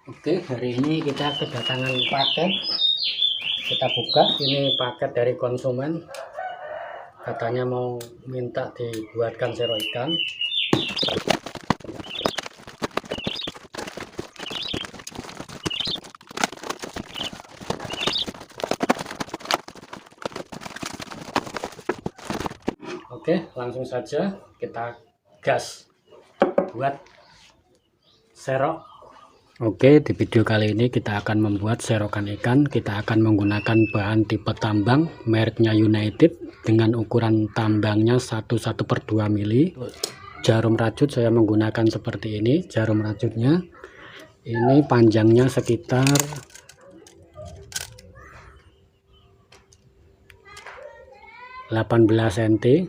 Oke, hari ini kita kedatangan paket. Kita buka, ini paket dari konsumen. Katanya mau minta dibuatkan sero ikan. Oke, langsung saja kita gas buat sero. Oke, di video kali ini kita akan membuat serokan ikan. Kita akan menggunakan bahan tipe tambang mereknya United dengan ukuran tambangnya 1/2 mili. Jarum rajut saya menggunakan seperti ini. Jarum rajutnya ini panjangnya sekitar 18 cm.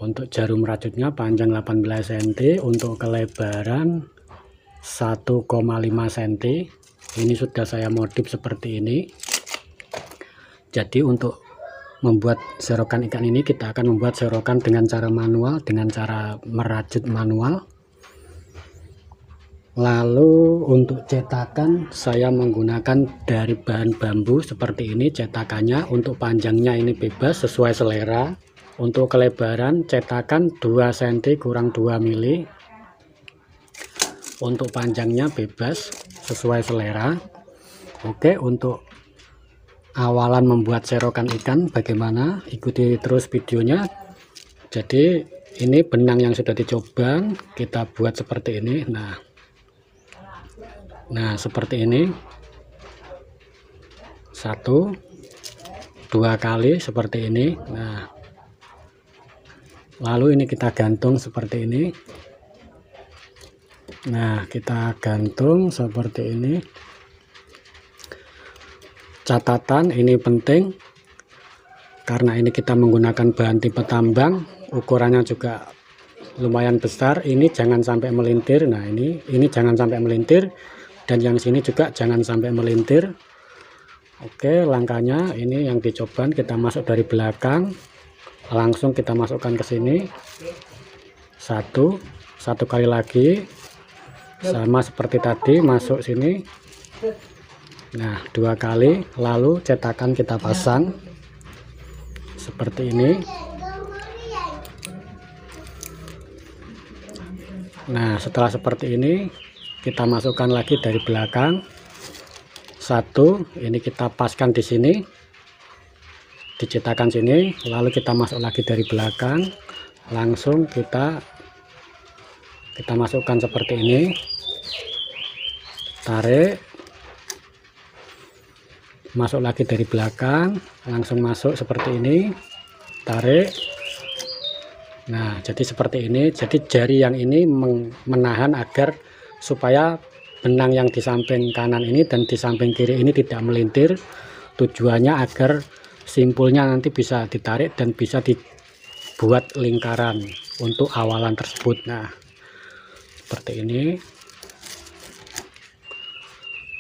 Untuk jarum rajutnya panjang 18 cm, untuk kelebaran 1,5 cm. Ini sudah saya modif seperti ini. Jadi untuk membuat serokan ikan ini kita akan membuat serokan dengan cara manual, dengan cara merajut manual. Lalu untuk cetakan saya menggunakan dari bahan bambu seperti ini cetakannya. Untuk panjangnya ini bebas sesuai selera. Untuk kelebaran cetakan 2 cm kurang 2 mili. Untuk panjangnya bebas sesuai selera. Oke, untuk awalan membuat serokan ikan bagaimana, ikuti terus videonya. Jadi ini benang yang sudah dicobang kita buat seperti ini. Nah seperti ini, 1-2 kali seperti ini. Nah lalu ini kita gantung seperti ini. Nah kita gantung seperti ini. Catatan ini penting karena ini kita menggunakan bahan tipe tambang, ukurannya juga lumayan besar. Ini jangan sampai melintir. Nah ini jangan sampai melintir, dan yang sini juga jangan sampai melintir. Oke, langkahnya ini yang dicoba kita masuk dari belakang, langsung kita masukkan ke sini. Satu kali lagi sama seperti tadi, masuk sini. Nah 2 kali, lalu cetakan kita pasang seperti ini. Nah setelah seperti ini kita masukkan lagi dari belakang. Ini kita paskan di sini, dicetakan sini, lalu kita masuk lagi dari belakang, langsung kita masukkan seperti ini. Tarik, masuk lagi dari belakang, langsung masuk seperti ini, tarik. Nah jadi seperti ini. Jadi jari yang ini menahan agar supaya benang yang di samping kanan ini dan di samping kiri ini tidak melintir. Tujuannya agar simpulnya nanti bisa ditarik dan bisa dibuat lingkaran untuk awalan tersebut. Nah seperti ini.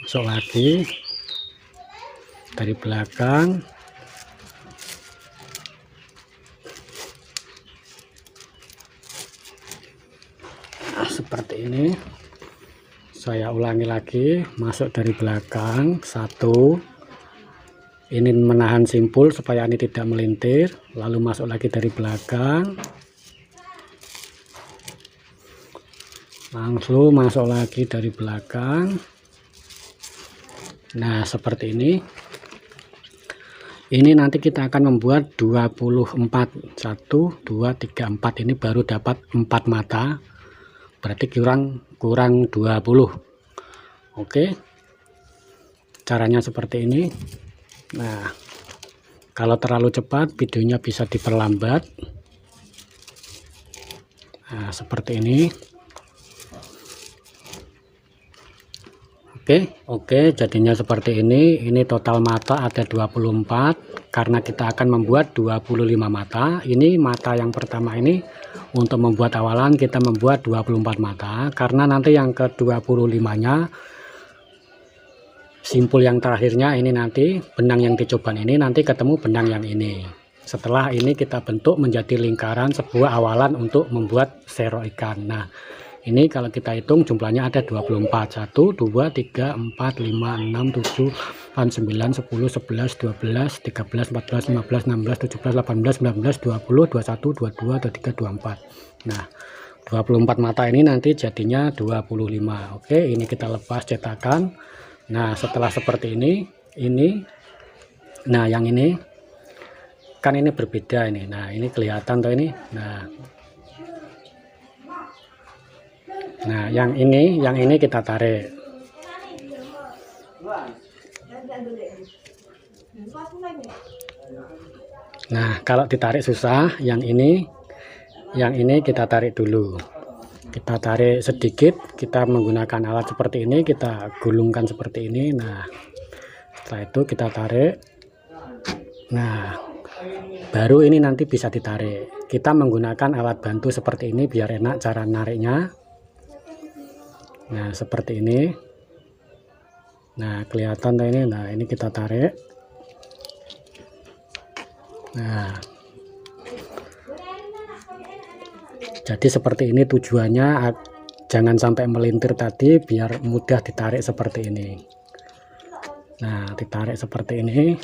Masuk lagi dari belakang. Nah, seperti ini. Saya ulangi lagi, masuk dari belakang. Ini menahan simpul supaya ini tidak melintir. Lalu masuk lagi dari belakang, langsung masuk lagi dari belakang. Nah seperti ini. Ini nanti kita akan membuat 24. 1 2 3 4. Ini baru dapat 4 mata, berarti kurang 20. Oke, caranya seperti ini. Nah kalau terlalu cepat videonya bisa diperlambat. Nah seperti ini. Oke, jadinya seperti ini. Ini total mata ada 24 karena kita akan membuat 25 mata. Ini mata yang pertama ini untuk membuat awalan kita membuat 24 mata, karena nanti yang ke 25 nya simpul yang terakhirnya ini nanti benang yang dicoban ini nanti ketemu benang yang ini. Setelah ini kita bentuk menjadi lingkaran sebuah awalan untuk membuat sero ikan. Nah Ini kalau kita hitung jumlahnya ada 24. 1, 2, 3, 4, 5, 6, 7, 8, 9, 10, 11, 12, 13, 14, 15, 16, 17, 18, 19, 20, 21, 22, 23, 24. Nah, 24 mata ini nanti jadinya 25. Oke, ini kita lepas cetakan. Nah, setelah seperti ini, nah yang ini kan ini berbeda ini. Nah, ini kelihatan tuh ini. Nah, yang ini kita tarik. Nah, kalau ditarik susah, yang ini kita tarik dulu. Kita tarik sedikit, kita menggunakan alat seperti ini, kita gulungkan seperti ini. Nah, setelah itu kita tarik. Nah, baru ini nanti bisa ditarik. Kita menggunakan alat bantu seperti ini biar enak cara nariknya. Nah, seperti ini. Nah, kelihatan ini. Nah, ini kita tarik. Nah, jadi seperti ini tujuannya, jangan sampai melintir tadi, biar mudah ditarik seperti ini. Nah, ditarik seperti ini.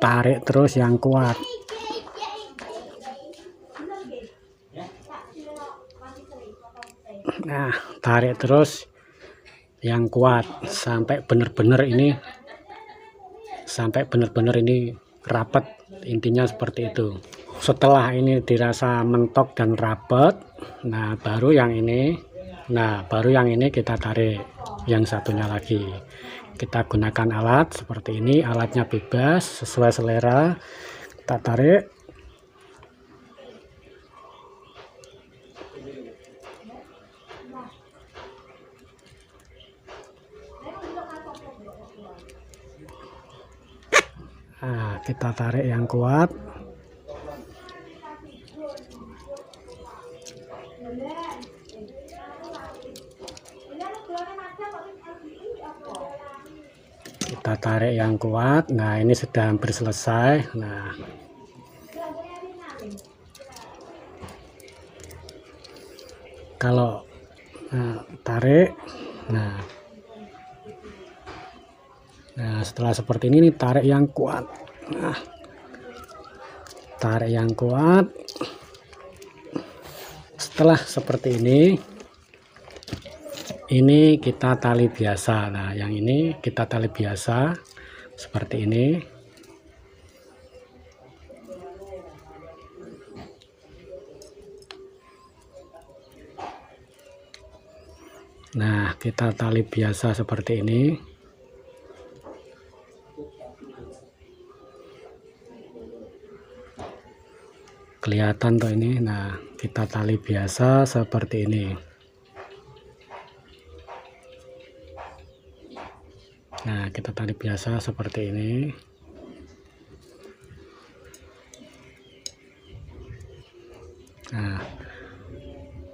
Tarik terus yang kuat. Nah, tarik terus yang kuat sampai benar-benar ini rapat, intinya seperti itu. Setelah ini dirasa mentok dan rapat, nah baru yang ini kita tarik yang satunya lagi. Kita gunakan alat seperti ini, alatnya bebas sesuai selera. Kita tarik. Nah, kita tarik yang kuat. Kita tarik yang kuat. Nah, ini sudah hampir selesai. Nah, kalau tarik, nah setelah seperti ini tarik yang kuat. Nah, tarik yang kuat. Setelah seperti ini kita tali biasa. Nah, yang ini kita tali biasa seperti ini. Nah, kita tali biasa seperti ini. Kelihatan tuh ini. Nah, kita tali biasa seperti ini. Nah, kita tali biasa seperti ini. Nah,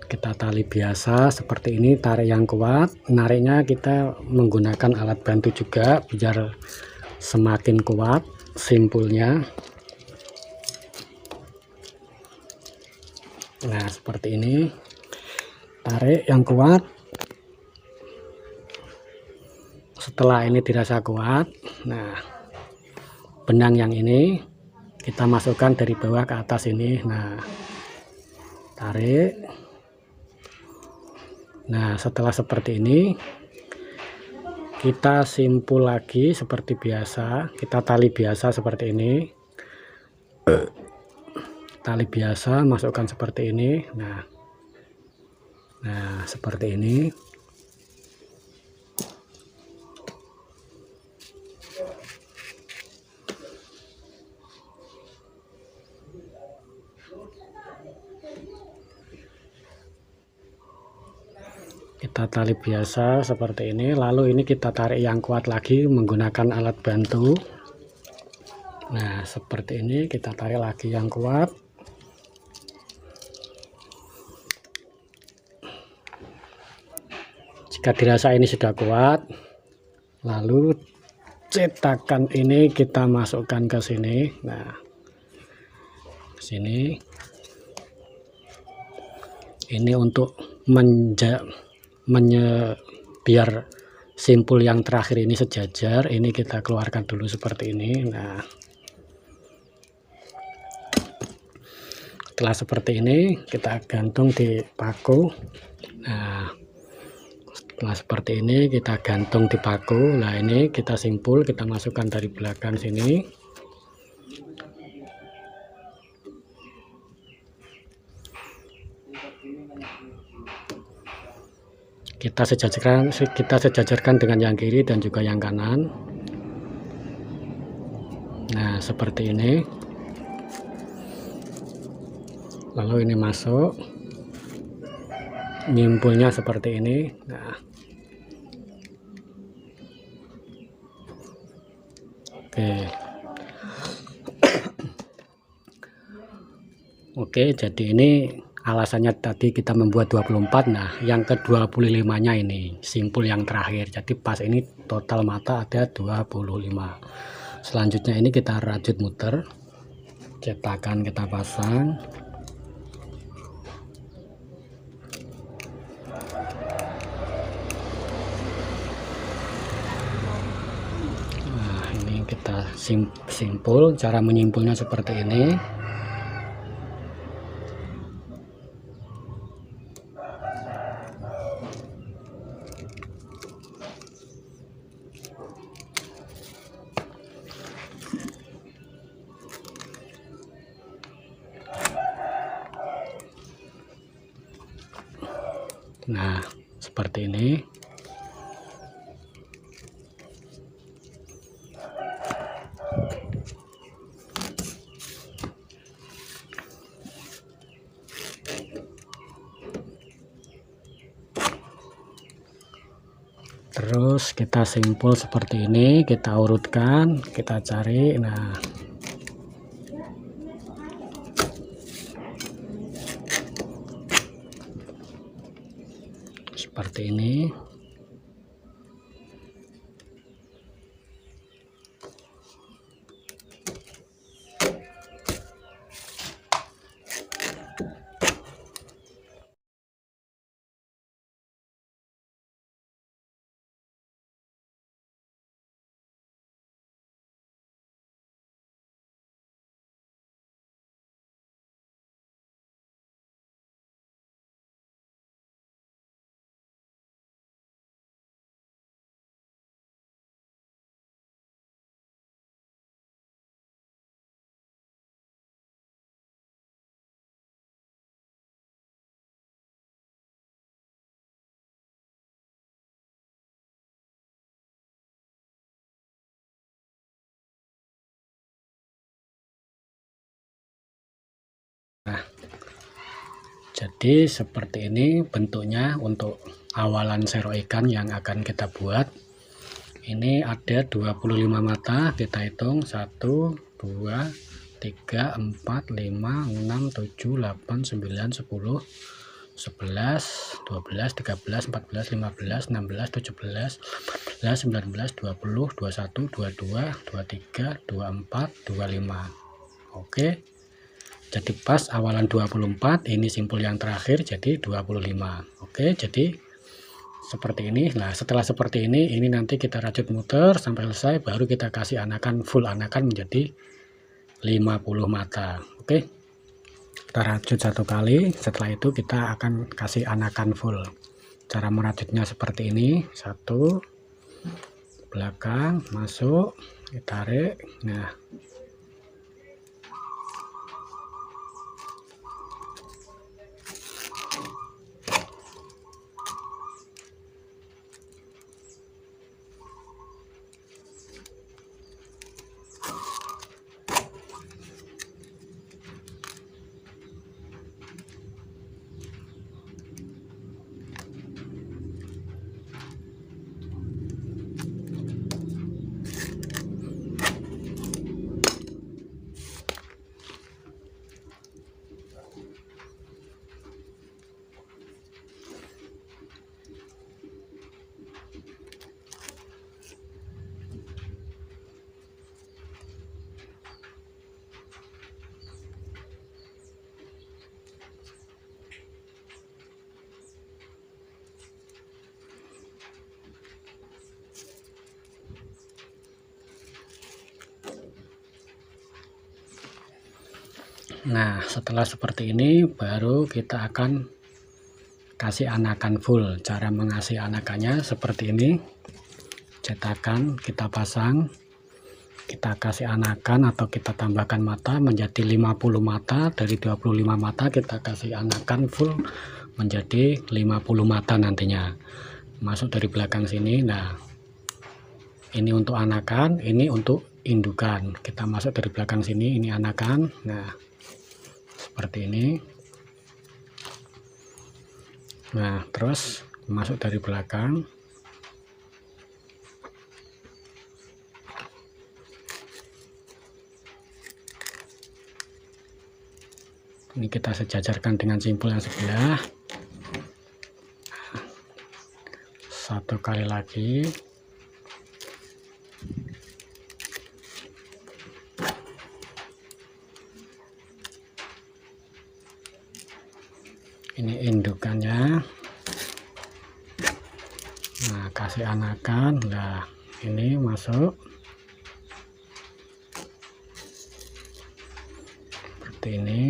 kita tali biasa seperti ini, tarik yang kuat. Nariknya kita menggunakan alat bantu juga biar semakin kuat simpulnya. Nah, seperti ini. Tarik yang kuat. Setelah ini dirasa kuat, nah benang yang ini kita masukkan dari bawah ke atas ini. Nah, tarik. Nah, setelah seperti ini kita simpul lagi seperti biasa. Kita tali biasa seperti ini. Tali biasa masukkan seperti ini. Nah, seperti ini. Kita tali biasa seperti ini. Lalu ini kita tarik yang kuat lagi menggunakan alat bantu. Nah, seperti ini kita tarik lagi yang kuat. Jika dirasa ini sudah kuat, lalu cetakan ini kita masukkan ke sini. Nah, ke sini. Ini untuk biar simpul yang terakhir ini sejajar, ini kita keluarkan dulu seperti ini. Nah, setelah seperti ini kita gantung di paku. Nah, setelah seperti ini kita gantung di paku. Nah, ini kita simpul, kita masukkan dari belakang sini. Kita sejajarkan dengan yang kiri dan juga yang kanan. Nah, seperti ini. Lalu ini masuk, nyimpulnya seperti ini. Nah, oke, jadi ini alasannya tadi kita membuat 24. Nah, yang ke 25 nya ini simpul yang terakhir, jadi pas ini total mata ada 25. Selanjutnya ini kita rajut muter, cetakan kita pasang. Nah, ini kita simpul, cara menyimpulnya seperti ini. Nah, seperti ini. Terus kita simpul seperti ini, kita urutkan, kita cari. Nah, seperti ini. Nah, jadi seperti ini bentuknya untuk awalan sero ikan yang akan kita buat. Ini ada 25 mata, kita hitung 1 2 3 4 5 6 7 8 9 10 11 12 13 14 15 16 17 18 19 20 21 22 23 24 25. Oke, jadi pas awalan 24, ini simpul yang terakhir jadi 25. Oke, jadi seperti ini. Nah, setelah seperti ini nanti kita rajut muter sampai selesai, baru kita kasih anakan, full anakan menjadi 50 mata. Oke, kita rajut satu kali, setelah itu kita akan kasih anakan full. Cara merajutnya seperti ini, satu belakang masuk, ditarik. Nah, Nah, setelah seperti ini baru kita akan kasih anakan full. Cara mengasih anakannya seperti ini. Cetakan kita pasang, kita kasih anakan atau kita tambahkan mata menjadi 50 mata. Dari 25 mata kita kasih anakan full menjadi 50 mata nantinya. Masuk dari belakang sini. Nah, ini untuk anakan, ini untuk indukan. Kita masuk dari belakang sini, ini anakan. Nah, seperti ini. Nah, terus masuk dari belakang. Ini kita sejajarkan dengan simpul yang sebelah. Satu kali lagi. Ini indukannya. Nah, kasih anakan. Nah, ini masuk seperti ini.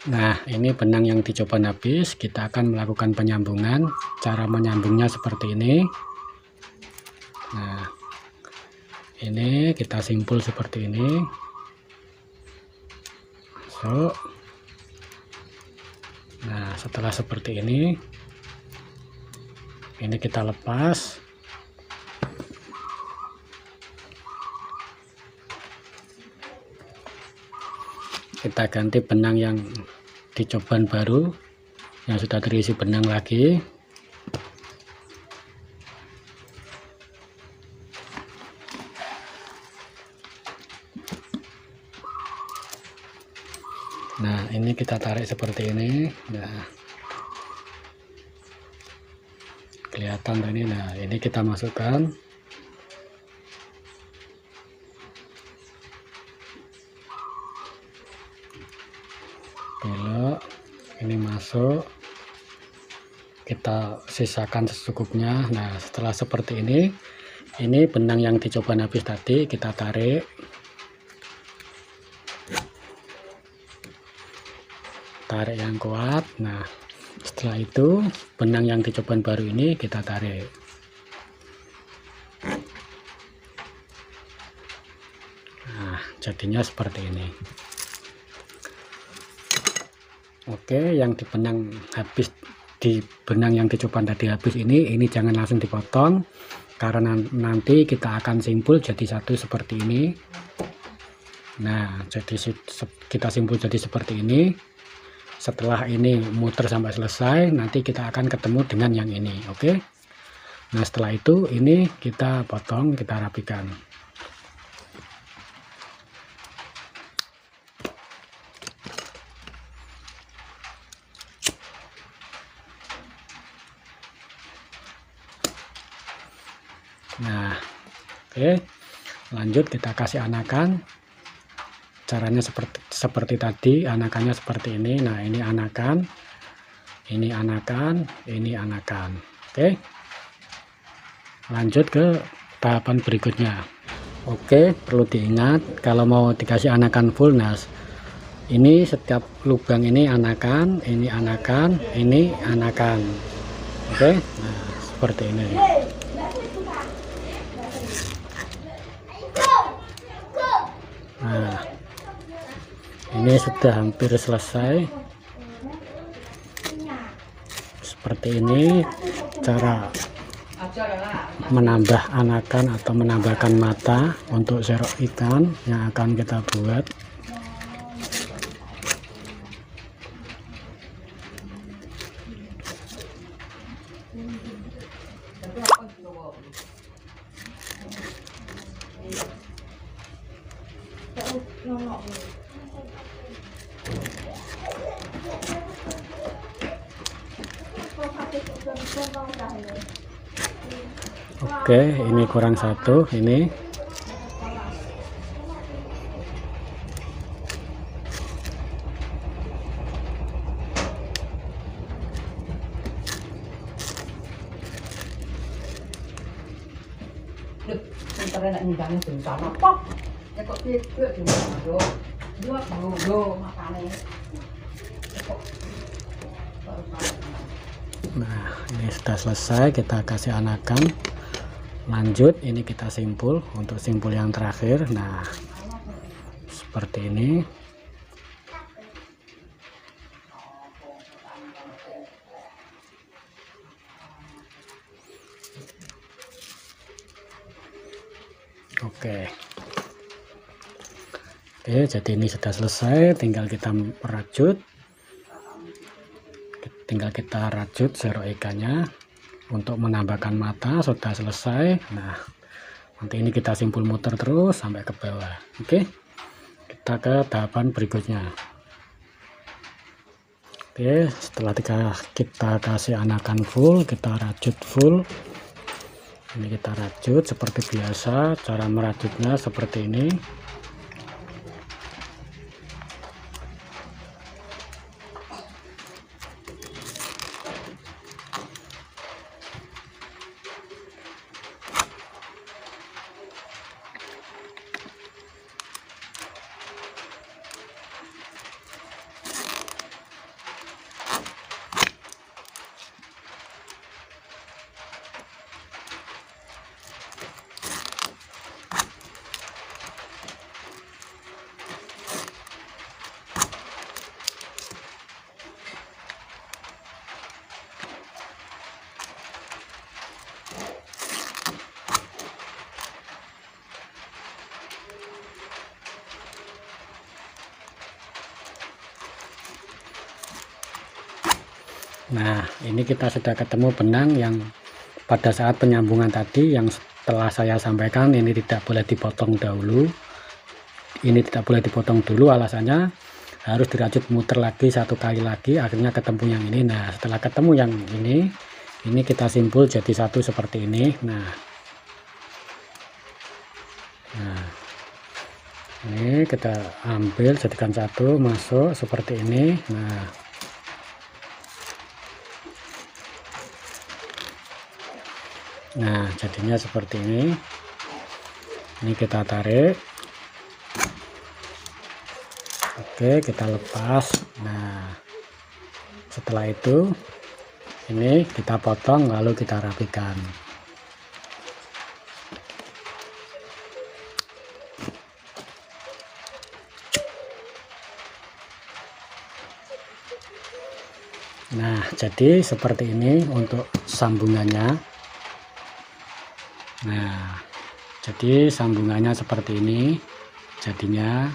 Nah, ini benang yang dicoba habis. Kita akan melakukan penyambungan. Cara menyambungnya seperti ini. Nah, ini kita simpul seperti ini. Masuk. Nah, setelah seperti ini kita lepas. Kita ganti benang yang dicoban baru yang sudah terisi benang lagi. Nah, ini kita tarik seperti ini. Nah, kelihatan ini. Nah, ini kita masukkan. Belok, ini masuk, kita sisakan secukupnya. Nah, setelah seperti ini benang yang dicoba habis tadi kita tarik, yang kuat. Nah, setelah itu benang yang dicoba baru ini kita tarik. Nah, jadinya seperti ini. Oke, yang di benang yang dicoba tadi habis ini jangan langsung dipotong, karena nanti kita akan simpul jadi satu seperti ini. Nah, jadi kita simpul jadi seperti ini. Setelah ini muter sampai selesai, nanti kita akan ketemu dengan yang ini. Oke. Nah, setelah itu ini kita potong, kita rapikan. Nah, oke, lanjut kita kasih anakan. Caranya seperti tadi, anakannya seperti ini. Nah, ini anakan, ini anakan, ini anakan. Oke, lanjut ke tahapan berikutnya. Oke, perlu diingat kalau mau dikasih anakan full, nah ini setiap lubang ini anakan, ini anakan, ini anakan. Oke, nah seperti ini. Nah, ini sudah hampir selesai seperti ini. cara menambah anakan atau menambahkan mata untuk serok ikan yang akan kita buat. Oke, ini kurang satu ini. Nah, ini sudah selesai, kita kasih anakan. Lanjut, ini kita simpul untuk simpul yang terakhir. Nah, seperti ini. Oke, jadi ini sudah selesai, tinggal kita rajut. Tinggal kita rajut serok ikannya. Untuk menambahkan mata sudah selesai. Nah, nanti ini kita simpul muter terus sampai ke bawah. Oke, kita ke tahapan berikutnya. Oke, setelah kita kasih anakan full, kita rajut full. Ini kita rajut seperti biasa. Cara merajutnya seperti ini. Nah, ini kita sudah ketemu benang yang pada saat penyambungan tadi yang setelah saya sampaikan ini tidak boleh dipotong dahulu. Ini tidak boleh dipotong dulu, alasannya harus dirajut muter lagi satu kali lagi, akhirnya ketemu yang ini. Nah, setelah ketemu yang ini kita simpul jadi satu seperti ini. Nah, ini kita ambil jadikan satu, masuk seperti ini. Nah, jadinya seperti ini. Ini kita tarik. Oke, kita lepas. Nah, setelah itu ini kita potong lalu kita rapikan. Nah, jadi seperti ini untuk sambungannya. Nah, jadi sambungannya seperti ini. Jadinya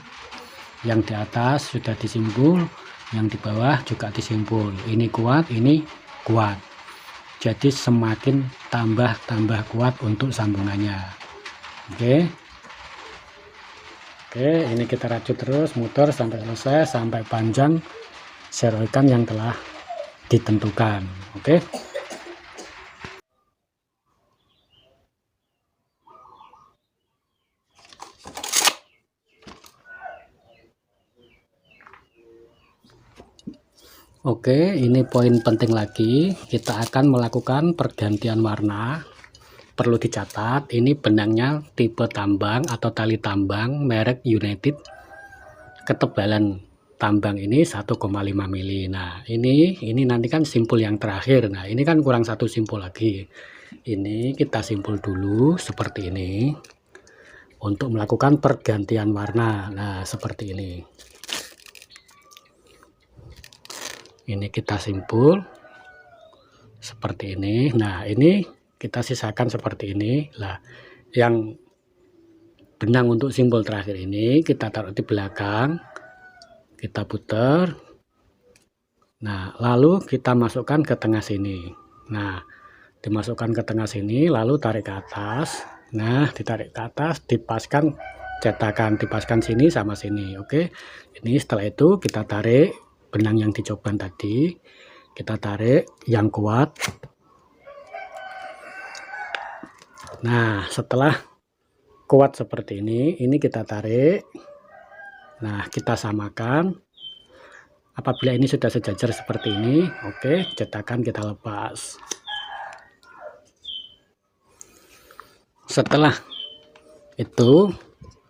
yang di atas sudah disimpul, yang di bawah juga disimpul. Ini kuat, ini kuat. Jadi semakin tambah kuat untuk sambungannya. Oke, ini kita rajut terus muter sampai selesai, sampai panjang serok ikan yang telah ditentukan. Oke. Oke, ini poin penting lagi. Kita akan melakukan pergantian warna. Perlu dicatat, ini benangnya tipe tambang atau tali tambang merek United. Ketebalan tambang ini 1,5 mili. Nah, ini nanti kan simpul yang terakhir. Nah, ini kan kurang satu simpul lagi. Ini kita simpul dulu seperti ini. Untuk melakukan pergantian warna. Nah, seperti ini. Ini kita simpul seperti ini. Nah, ini kita sisakan seperti ini. Lah, yang benang untuk simpul terakhir ini kita taruh di belakang, kita putar. Nah, lalu kita masukkan ke tengah sini. Nah, dimasukkan ke tengah sini, lalu tarik ke atas. Nah, ditarik ke atas, dipaskan cetakan, dipaskan sini sama sini. Oke, ini setelah itu kita tarik benang yang dicoban tadi, kita tarik yang kuat. Nah, setelah kuat seperti ini kita tarik. Nah, kita samakan. Apabila ini sudah sejajar seperti ini, oke, cetakan kita lepas. Setelah itu,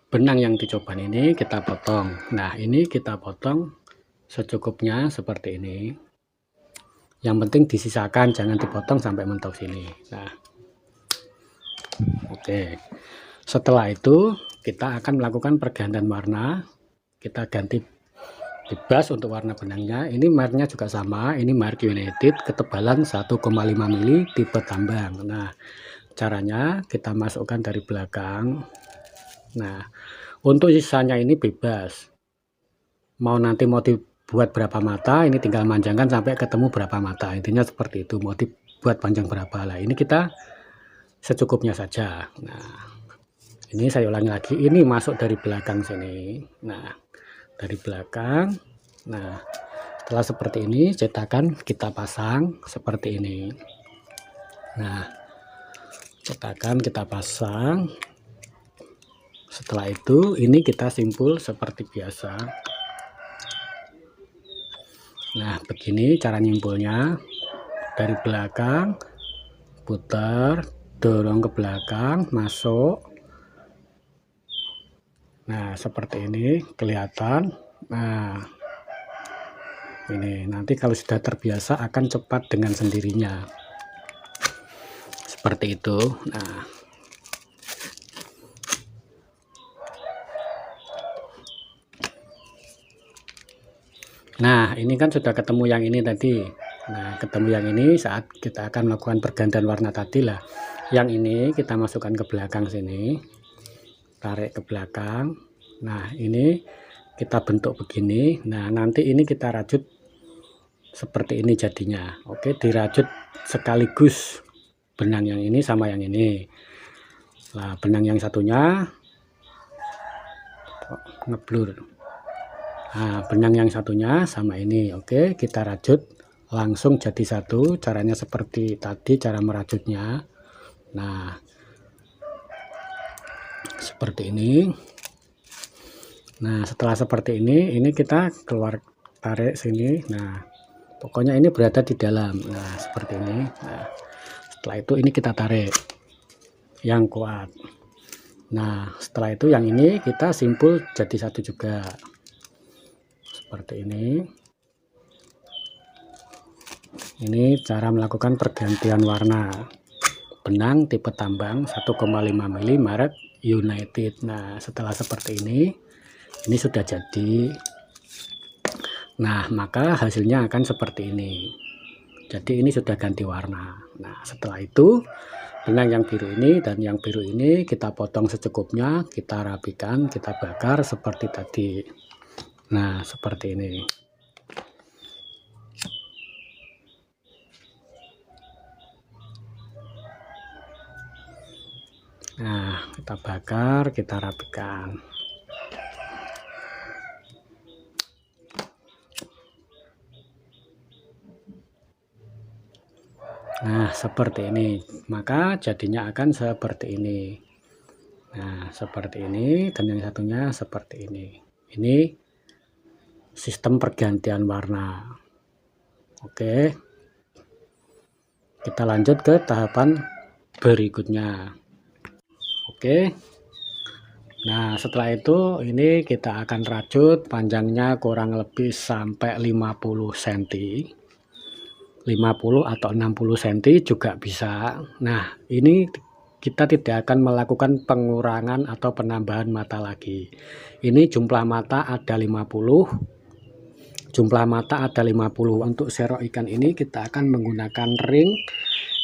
benang yang dicoban ini kita potong. Nah, ini kita potong secukupnya seperti ini. Yang penting disisakan, jangan dipotong sampai mentok sini. Nah, oke. Setelah itu, kita akan melakukan pergantian warna. Kita ganti bebas untuk warna benangnya. Ini mereknya juga sama, ini merek United, ketebalan 1,5 mili, tipe tambang. Nah, caranya kita masukkan dari belakang. Nah, untuk sisanya ini bebas, mau nanti mau dibuat berapa mata, ini tinggal manjangkan sampai ketemu berapa mata, intinya seperti itu. Mau dibuat panjang berapa, lah ini kita secukupnya saja. Nah, ini saya ulangi lagi, ini masuk dari belakang sini. Nah, dari belakang. Nah, setelah seperti ini, cetakan kita pasang seperti ini. Nah, cetakan kita pasang. Setelah itu, ini kita simpul seperti biasa. Nah, begini cara nyimpulnya. Dari belakang, putar, dorong ke belakang, masuk. Nah, seperti ini kelihatan. Nah, ini nanti kalau sudah terbiasa akan cepat dengan sendirinya. Seperti itu. Nah, ini kan sudah ketemu yang ini tadi. Nah, ketemu yang ini saat kita akan melakukan pergantian warna tadi lah. Yang ini kita masukkan ke belakang sini. Tarik ke belakang. Nah, ini kita bentuk begini. Nah, nanti ini kita rajut seperti ini jadinya. Oke, dirajut sekaligus benang yang ini sama yang ini. Nah, benang yang satunya ngeblur. Nah, benang yang satunya sama ini. Oke, kita rajut langsung jadi satu. Caranya seperti tadi cara merajutnya. Nah, seperti ini. Nah, setelah seperti ini kita keluar, tarik sini. Nah, pokoknya ini berada di dalam. Nah, seperti ini. Nah, setelah itu ini kita tarik yang kuat. Nah, setelah itu yang ini kita simpul jadi satu juga. Seperti ini. Ini cara melakukan pergantian warna benang tipe tambang 1,5 mili merek United. Nah, setelah seperti ini sudah jadi. Nah, maka hasilnya akan seperti ini. Jadi ini sudah ganti warna. Nah, setelah itu benang yang biru ini dan yang biru ini kita potong secukupnya, kita rapikan, kita bakar seperti tadi. Nah, seperti ini. Nah, kita bakar, kita rapikan. Nah, seperti ini. Maka jadinya akan seperti ini. Nah, seperti ini dan yang satunya seperti ini. Ini sistem pergantian warna. Oke. Kita lanjut ke tahapan berikutnya. Oke. Nah, setelah itu ini kita akan rajut panjangnya kurang lebih sampai 50 cm. 50 atau 60 cm juga bisa. Nah, ini kita tidak akan melakukan pengurangan atau penambahan mata lagi. Ini jumlah mata ada 50 jumlah mata ada 50. Untuk serok ikan ini kita akan menggunakan ring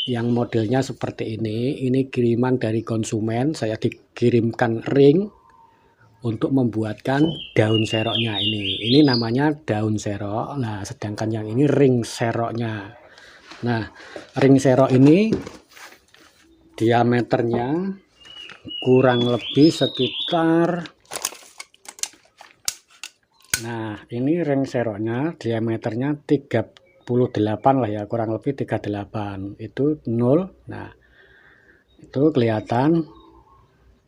yang modelnya seperti ini kiriman dari konsumen. Saya dikirimkan ring untuk membuatkan daun seroknya. Ini namanya daun serok. Nah, sedangkan yang ini ring seroknya. Nah, ring serok ini diameternya kurang lebih sekitar, nah ini ring seroknya diameternya 38 lah ya, kurang lebih 38 itu 0. Nah itu kelihatan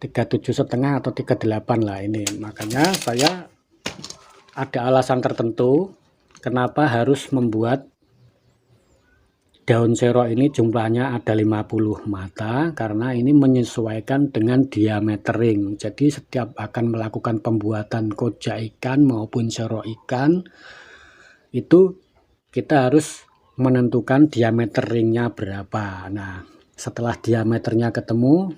37,5 atau 38 lah ini. Makanya saya ada alasan tertentu kenapa harus membuat daun serok ini jumlahnya ada 50 mata, karena ini menyesuaikan dengan diameter ring. Jadi setiap akan melakukan pembuatan koja ikan maupun serok ikan itu kita harus menentukan diameter ringnya berapa. Nah setelah diameternya ketemu,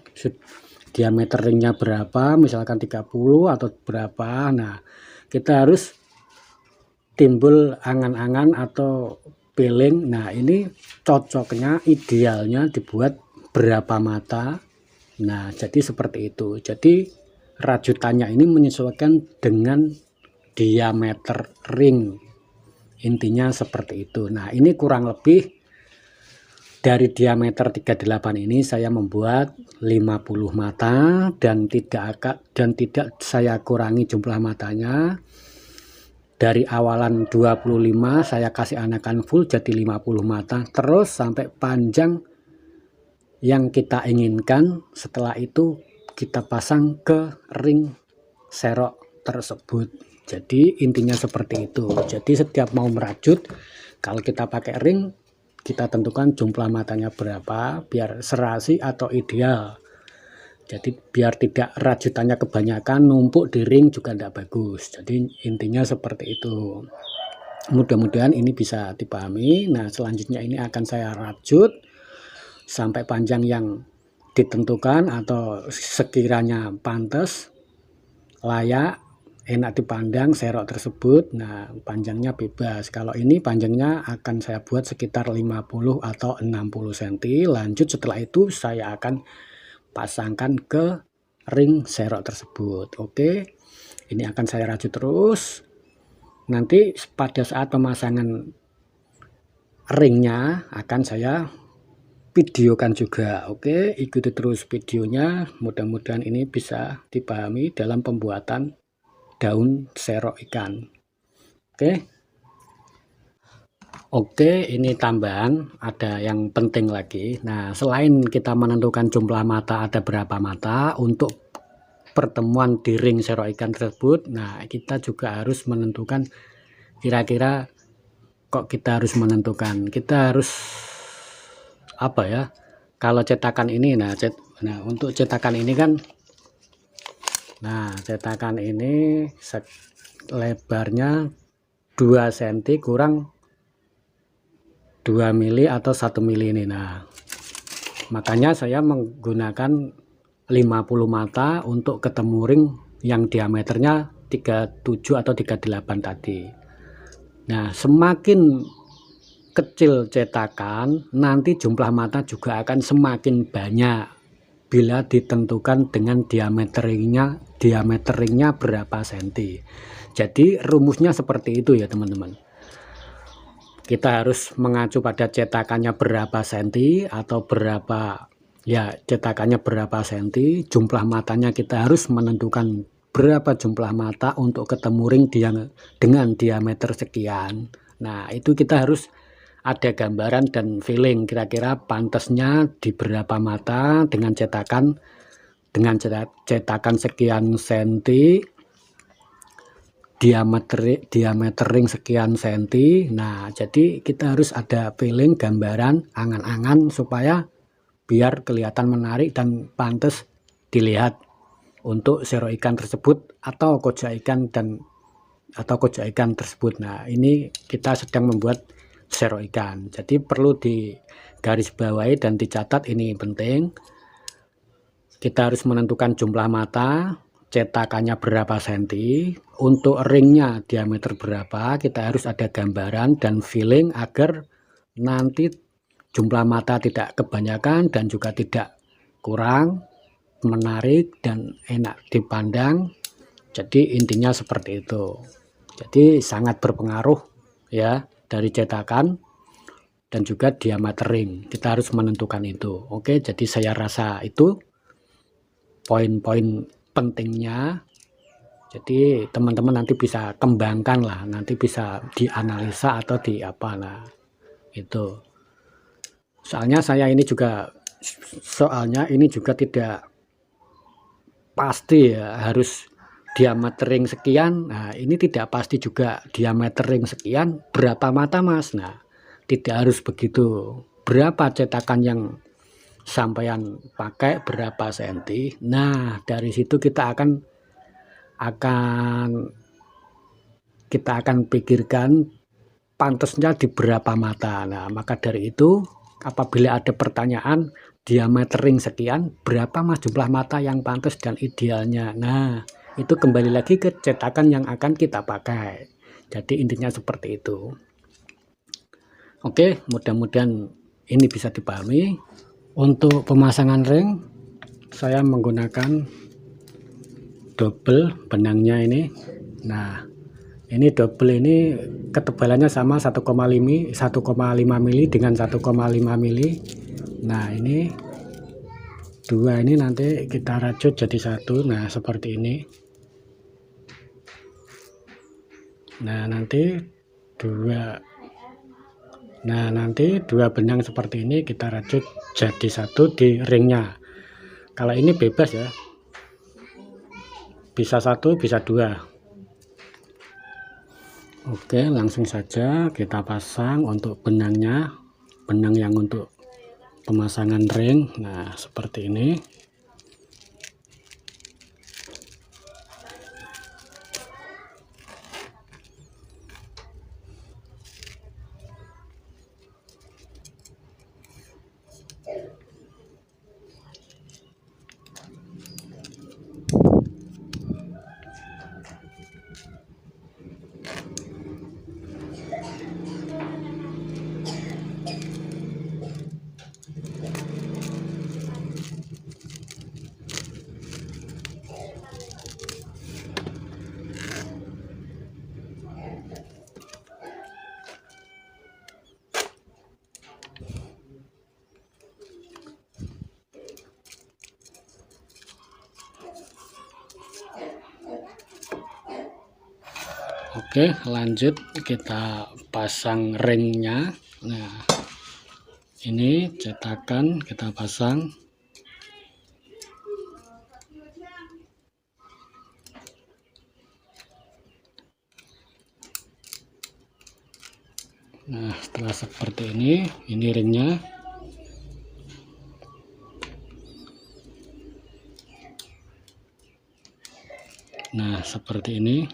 diameter ringnya berapa, misalkan 30 atau berapa, nah kita harus timbul angan-angan atau feeling. Nah ini cocoknya, idealnya dibuat berapa mata. Nah jadi seperti itu. Jadi rajutannya ini menyesuaikan dengan diameter ring, intinya seperti itu. Nah ini kurang lebih dari diameter 38 ini saya membuat 50 mata dan tidak saya kurangi jumlah matanya. Dari awalan 25 saya kasih anakan full jadi 50 mata terus sampai panjang yang kita inginkan. Setelah itu kita pasang ke ring serok tersebut. Jadi intinya seperti itu. Jadi setiap mau merajut, kalau kita pakai ring, kita tentukan jumlah matanya berapa biar serasi atau ideal. Jadi biar tidak rajutannya kebanyakan numpuk di ring juga tidak bagus. Jadi intinya seperti itu. Mudah-mudahan ini bisa dipahami. Nah selanjutnya ini akan saya rajut sampai panjang yang ditentukan atau sekiranya pantas, layak, enak dipandang serok tersebut. Nah panjangnya bebas. Kalau ini panjangnya akan saya buat sekitar 50 atau 60 cm. Lanjut setelah itu saya akan pasangkan ke ring serok tersebut. Oke, ini akan saya rajut terus. Nanti pada saat pemasangan ringnya akan saya videokan juga. Oke, ikuti terus videonya. Mudah-mudahan ini bisa dipahami dalam pembuatan daun serok ikan. Oke, ini tambahan, ada yang penting lagi. Nah, selain kita menentukan jumlah mata ada berapa mata untuk pertemuan di ring serok ikan tersebut, nah kita juga harus menentukan kira-kira kok kita harus menentukan. Kita harus apa ya? Kalau cetakan ini, nah untuk cetakan ini kan, nah cetakan ini lebarnya 2 cm kurang 2 mili atau 1 mili ini. Nah makanya saya menggunakan 50 mata untuk ketemu ring yang diameternya 37 atau 38 tadi. Nah semakin kecil cetakan, nanti jumlah mata juga akan semakin banyak bila ditentukan dengan diameter ringnya berapa senti. Jadi rumusnya seperti itu ya teman-teman. Kita harus mengacu pada cetakannya berapa senti atau berapa, ya cetakannya berapa senti, jumlah matanya kita harus menentukan berapa jumlah mata untuk ketemu ring dengan diameter sekian. Nah itu kita harus ada gambaran dan feeling kira-kira pantasnya di berapa mata dengan cetakan sekian senti, diameter ring sekian senti. Nah jadi kita harus ada feeling, gambaran, angan-angan supaya biar kelihatan menarik dan pantas dilihat untuk serok ikan tersebut atau koja ikan tersebut. Nah ini kita sedang membuat serok ikan, jadi perlu digarisbawahi dan dicatat, ini penting. Kita harus menentukan jumlah mata cetakannya berapa senti, untuk ringnya diameter berapa, kita harus ada gambaran dan feeling agar nanti jumlah mata tidak kebanyakan dan juga tidak kurang, menarik dan enak dipandang. Jadi intinya seperti itu. Jadi sangat berpengaruh ya dari cetakan dan juga diameter ring. Kita harus menentukan itu. Oke, jadi saya rasa itu poin-poin pentingnya. Jadi teman-teman nanti bisa kembangkan lah, nanti bisa dianalisa atau di apa lah itu. Soalnya ini juga tidak pasti ya harus diameter ring sekian. Nah, ini tidak pasti juga diameter ring sekian berapa mata Mas. Nah, tidak harus begitu. Berapa cetakan yang sampean pakai, berapa senti. Nah, dari situ kita akan pikirkan pantasnya di berapa mata. Nah, maka dari itu apabila ada pertanyaan diameter ring sekian, berapa Mas jumlah mata yang pantas dan idealnya. Nah, itu kembali lagi ke cetakan yang akan kita pakai. Jadi intinya seperti itu. Oke, mudah-mudahan ini bisa dipahami. Untuk pemasangan ring saya menggunakan double benangnya ini. Nah, ini double ini ketebalannya sama 1,5 mili dengan 1,5 mili. Nah, ini dua ini nanti kita rajut jadi satu. Nah, seperti ini. Nah, nanti dua benang seperti ini kita rajut jadi satu di ringnya. Kalau ini bebas ya, bisa satu bisa dua. Oke, langsung saja kita pasang untuk benangnya, benang yang untuk pemasangan ring. Nah, seperti ini. Oke, lanjut kita pasang ringnya. Nah, ini cetakan kita pasang. Nah, setelah seperti ini ringnya. Nah, seperti ini.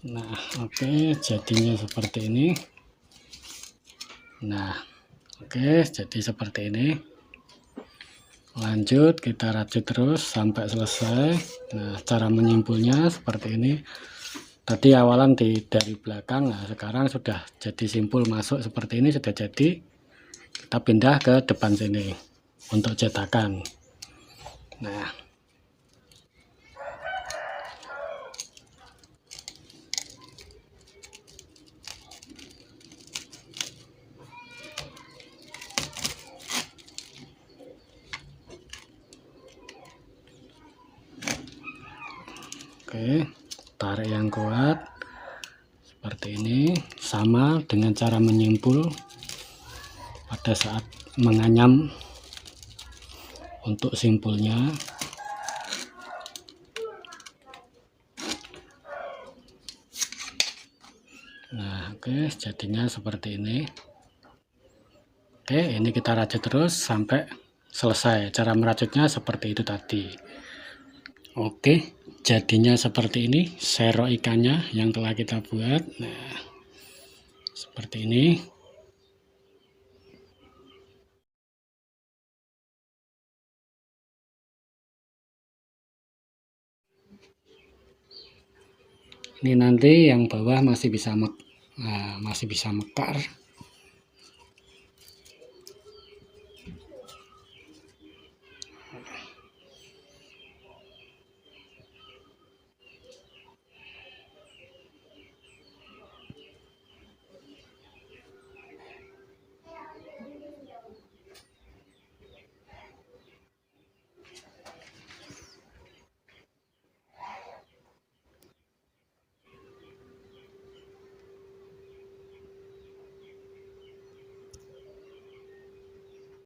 Nah, oke, jadinya seperti ini. Nah, oke, jadi seperti ini. Lanjut kita rajut terus sampai selesai. Nah, cara menyimpulnya seperti ini. Tadi awalan dari belakang, nah sekarang sudah jadi simpul masuk seperti ini, sudah jadi. Kita pindah ke depan sini untuk cetakan. Nah, oke, tarik yang kuat. sama dengan cara menyimpul pada saat menganyam untuk simpulnya. Nah, oke, jadinya seperti ini. Oke, ini kita rajut terus sampai selesai. Cara merajutnya seperti itu tadi. Oke, jadinya seperti ini serok ikannya yang telah kita buat. Nah, seperti ini. Ini nanti yang bawah masih bisa mekar.